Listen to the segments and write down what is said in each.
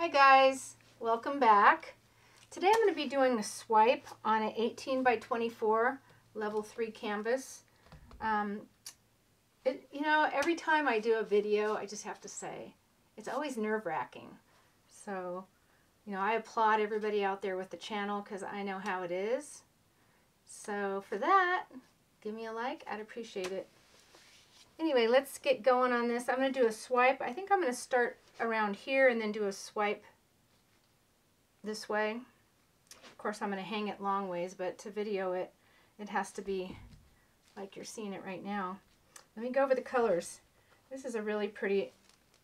Hi guys, welcome back. Today I'm going to be doing a swipe on an 18 by 24 level 3 canvas. Every time I do a video, I just have to say, it's always nerve-wracking. So, I applaud everybody out there with the channel because I know how it is. So for that, give me a like, I'd appreciate it. Anyway, let's get going on this. I'm going to do a swipe. I think I'm going to start around here and then do a swipe this way. Of course, I'm going to hang it long ways, but to video it, it has to be like you're seeing it right now. Let me go over the colors. This is a really pretty,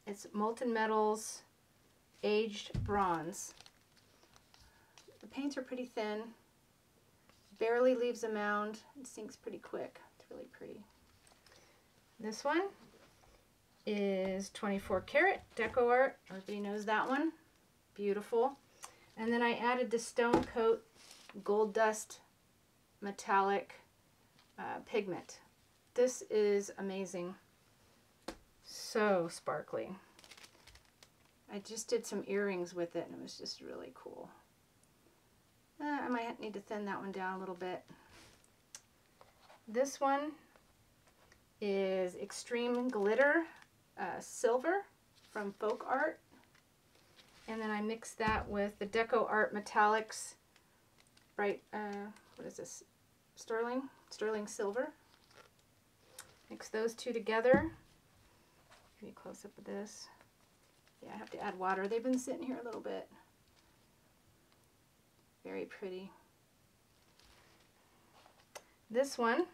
it's molten metals, aged bronze. The paints are pretty thin, barely leaves a mound, it sinks pretty quick. It's really pretty. This one is 24 karat deco art. Everybody knows that one. Beautiful. And then I added the Stone Coat Gold Dust Metallic pigment. This is amazing. So sparkly. I just did some earrings with it and it was just really cool. I might need to thin that one down a little bit. This one is Extreme Glitter Silver from Folk Art. And then I mixed that with the Deco Art Metallics bright, what is this? Sterling Silver. Mix those two together. Give you a close up of this. Yeah, I have to add water. They've been sitting here a little bit. Very pretty. This one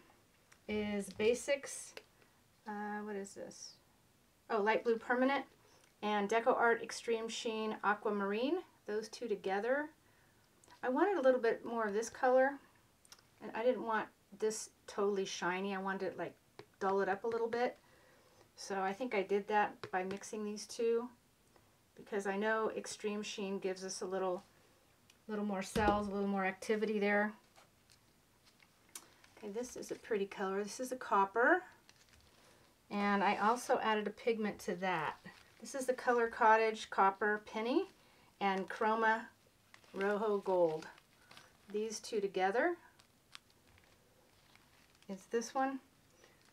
is Basics, what is this? Oh, Light Blue Permanent and Deco Art Extreme Sheen Aquamarine. Those two together. I wanted a little bit more of this color, and I didn't want this totally shiny. I wanted to like dull it up a little bit. So I think I did that by mixing these two, because I know Extreme Sheen gives us a little more cells, a little more activity there. Okay, this is a pretty color. This is a copper. And I also added a pigment to that. This is the Color Cottage Copper Penny and Chroma Rojo Gold. These two together is this one.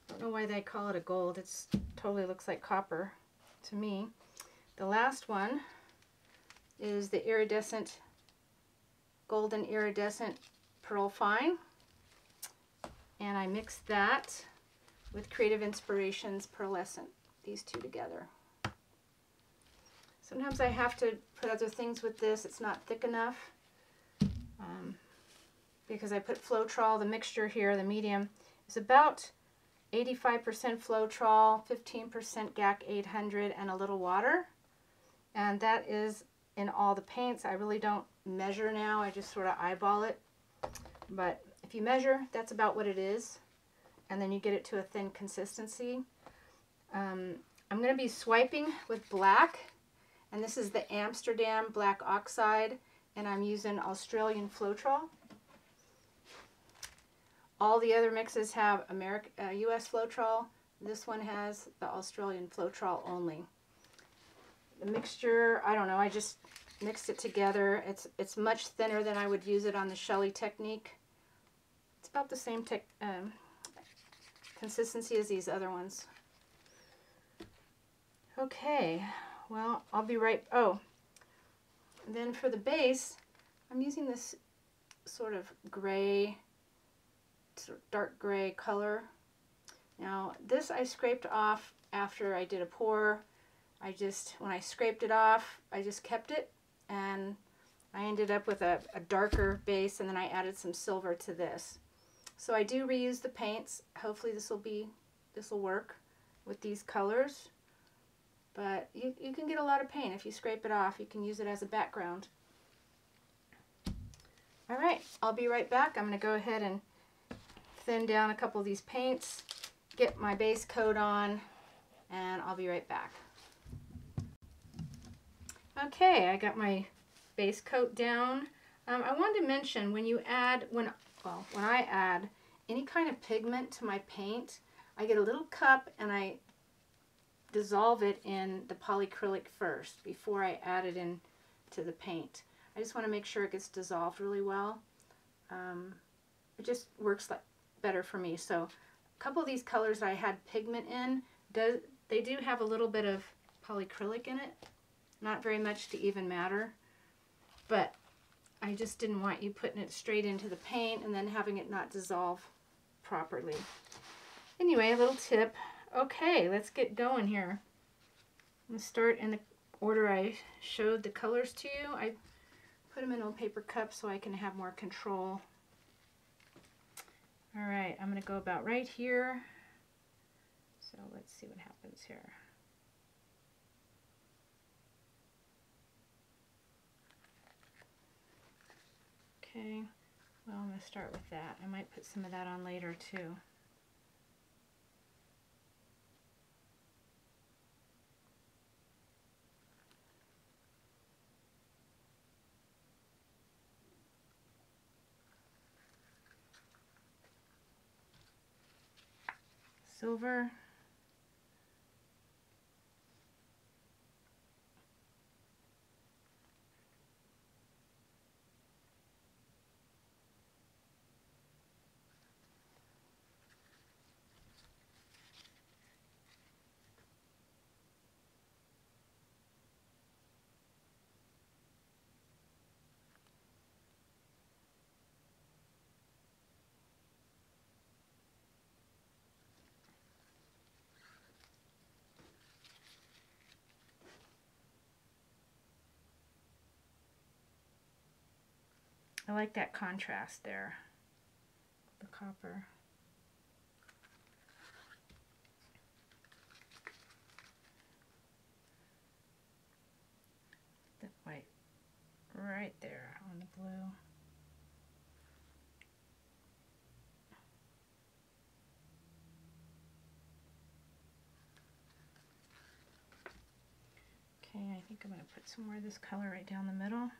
I don't know why they call it a gold. It totally looks like copper to me. The last one is the iridescent, golden iridescent Pearl Fine. And I mixed that with Creative Inspirations Pearlescent, these two together. Sometimes I have to put other things with this. It's not thick enough because I put Floetrol. The mixture here, the medium, is about 85% Floetrol, 15% GAC 800, and a little water. And that is in all the paints. I really don't measure now. I just sort of eyeball it. But if you measure, that's about what it is. And then you get it to a thin consistency. I'm going to be swiping with black. And this is the Amsterdam Black Oxide. And I'm using Australian Floetrol. All the other mixes have US Floetrol. This one has the Australian Floetrol only. The mixture, I don't know, I just mixed it together. It's much thinner than I would use it on the Shelley technique. It's about the same consistency as these other ones. Okay, well, I'll be right, oh, and then for the base, I'm using this sort of gray, dark gray color. Now, this I scraped off after I did a pour. When I scraped it off, I just kept it, and I ended up with a darker base, and then I added some silver to this. So I do reuse the paints. Hopefully this will work with these colors. But you can get a lot of paint if you scrape it off. You can use it as a background. All right, I'll be right back. I'm going to go ahead and thin down a couple of these paints, get my base coat on, and I'll be right back. Okay, I got my base coat down. I wanted to mention when I add any kind of pigment to my paint, I get a little cup and I dissolve it in the polyacrylic first before I add it in to the paint. I just want to make sure it gets dissolved really well. It just works like better for me. So a couple of these colors I had pigment in, they do have a little bit of polyacrylic in it. Not very much to even matter, but I just didn't want you putting it straight into the paint and then having it not dissolve properly. Anyway, a little tip. Okay, let's get going here. I'm going to start in the order I showed the colors to you. I put them in a paper cup so I can have more control. Alright, I'm going to go about right here. So let's see what happens here. Okay, well, I'm going to start with that. I might put some of that on later too. Silver. I like that contrast there, the copper. The white right there on the blue. Okay, I think I'm going to put some more of this color right down the middle.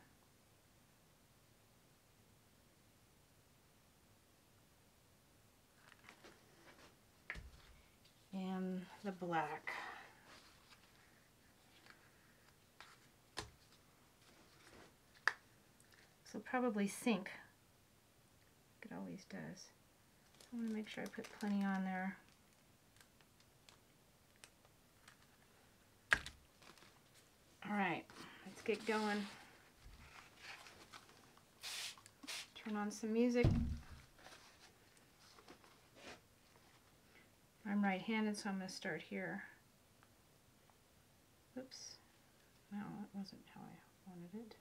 And the black. This will probably sink. It always does. So I want to make sure I put plenty on there. Alright, let's get going. Turn on some music. I'm right-handed, so I'm going to start here. Oops. No, that wasn't how I wanted it.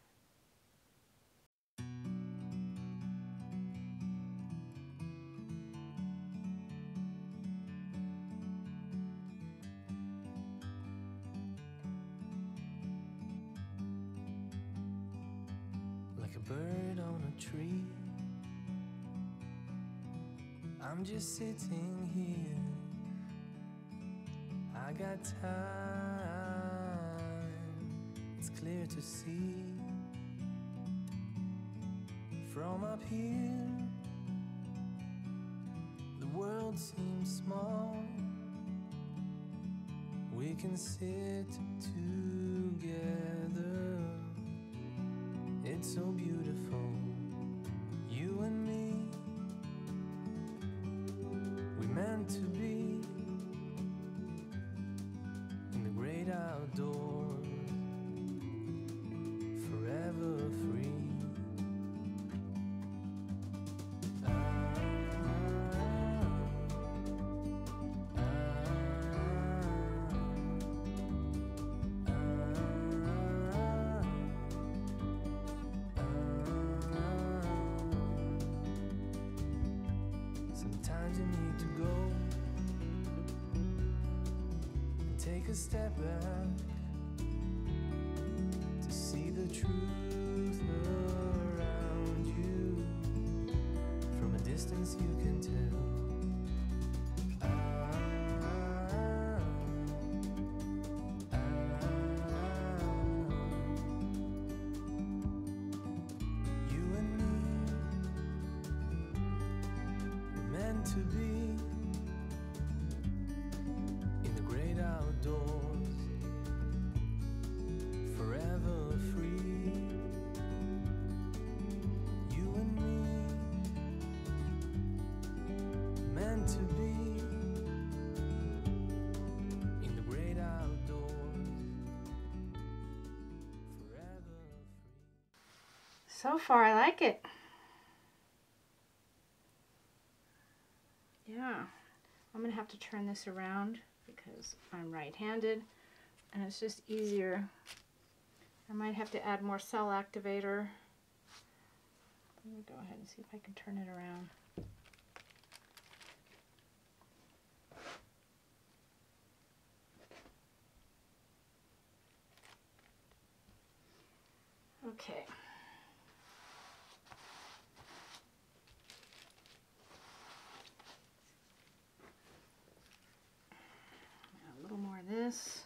Like a bird on a tree, I'm just sitting here. I got time, it's clear to see. From up here, the world seems small. We can sit together. It's so beautiful, you and me. We meant to be in the great outdoors, forever free. Sometimes you need to go and take a step back to see the truth around you. From a distance you can tell. You and me were meant to be in the great outdoors, forever free. So far, I like it. Yeah, I'm gonna have to turn this around because I'm right-handed and it's just easier. I might have to add more cell activator. Let me go ahead and see if I can turn it around. Okay. A little more of this.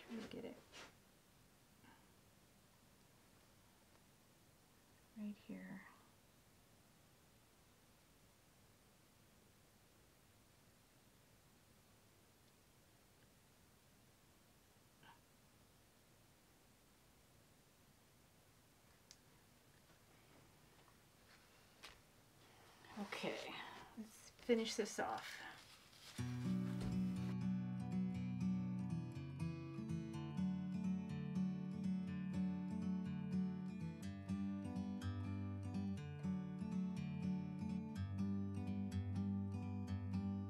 Trying to get it right here. Okay, let's finish this off.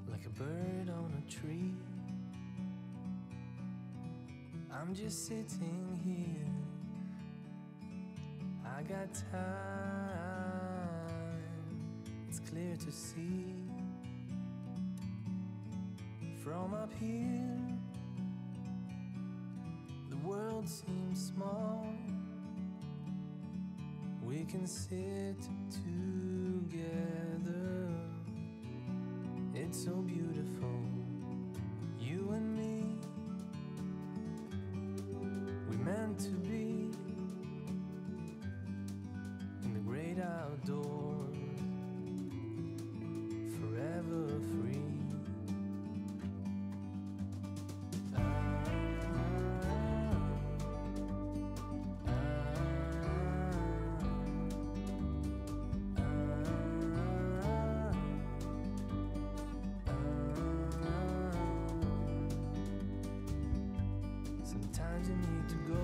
Like a bird on a tree, I'm just sitting here. I got time, it's clear to see. From up here, the world seems small. We can sit together. It's so beautiful, you and me. We meant to be in the great outdoors, forever free. Sometimes you need to go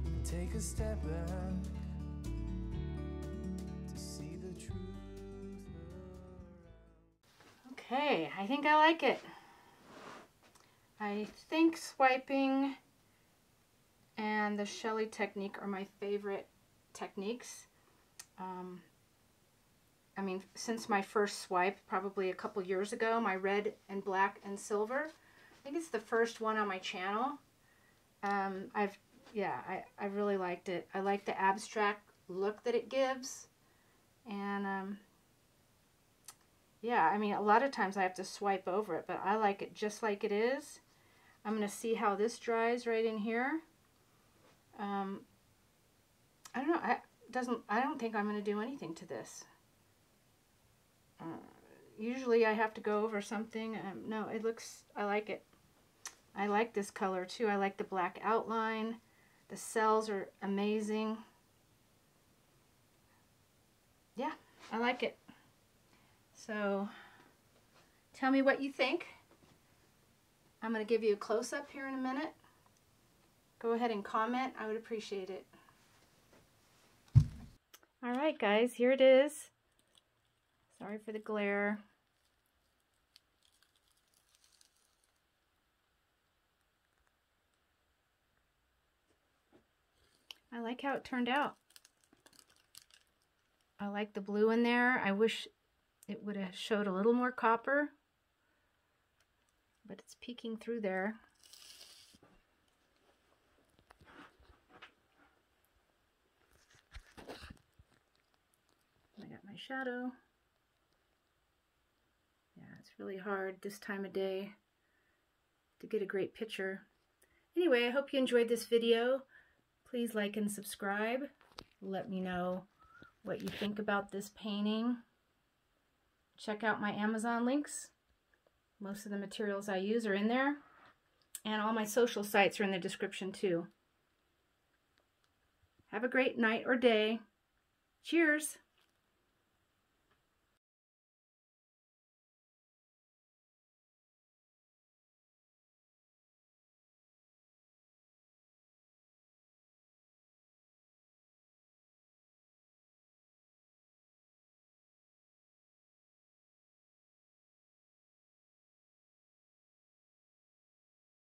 and take a step back to see the truth around. Okay, I think I like it. I think swiping and the Shelly technique are my favorite techniques. I mean, since my first swipe, probably a couple years ago, my red and black and silver. I think it's the first one on my channel. I really liked it. I like the abstract look that it gives. And yeah, I mean, a lot of times I have to swipe over it, but I like it just like it is. I'm going to see how this dries right in here. I don't know. I don't think I'm going to do anything to this. Usually I have to go over something. No, it looks, I like it. I like this color too. I like the black outline. The cells are amazing. Yeah, I like it. So tell me what you think. I'm going to give you a close-up here in a minute. Go ahead and comment. I would appreciate it. All right, guys, here it is. Sorry for the glare. I like how it turned out. I like the blue in there. I wish it would have showed a little more copper, but it's peeking through there. I got my shadow. Yeah, it's really hard this time of day to get a great picture. Anyway, I hope you enjoyed this video. Please like and subscribe. Let me know what you think about this painting. Check out my Amazon links. Most of the materials I use are in there. And all my social sites are in the description too. Have a great night or day. Cheers!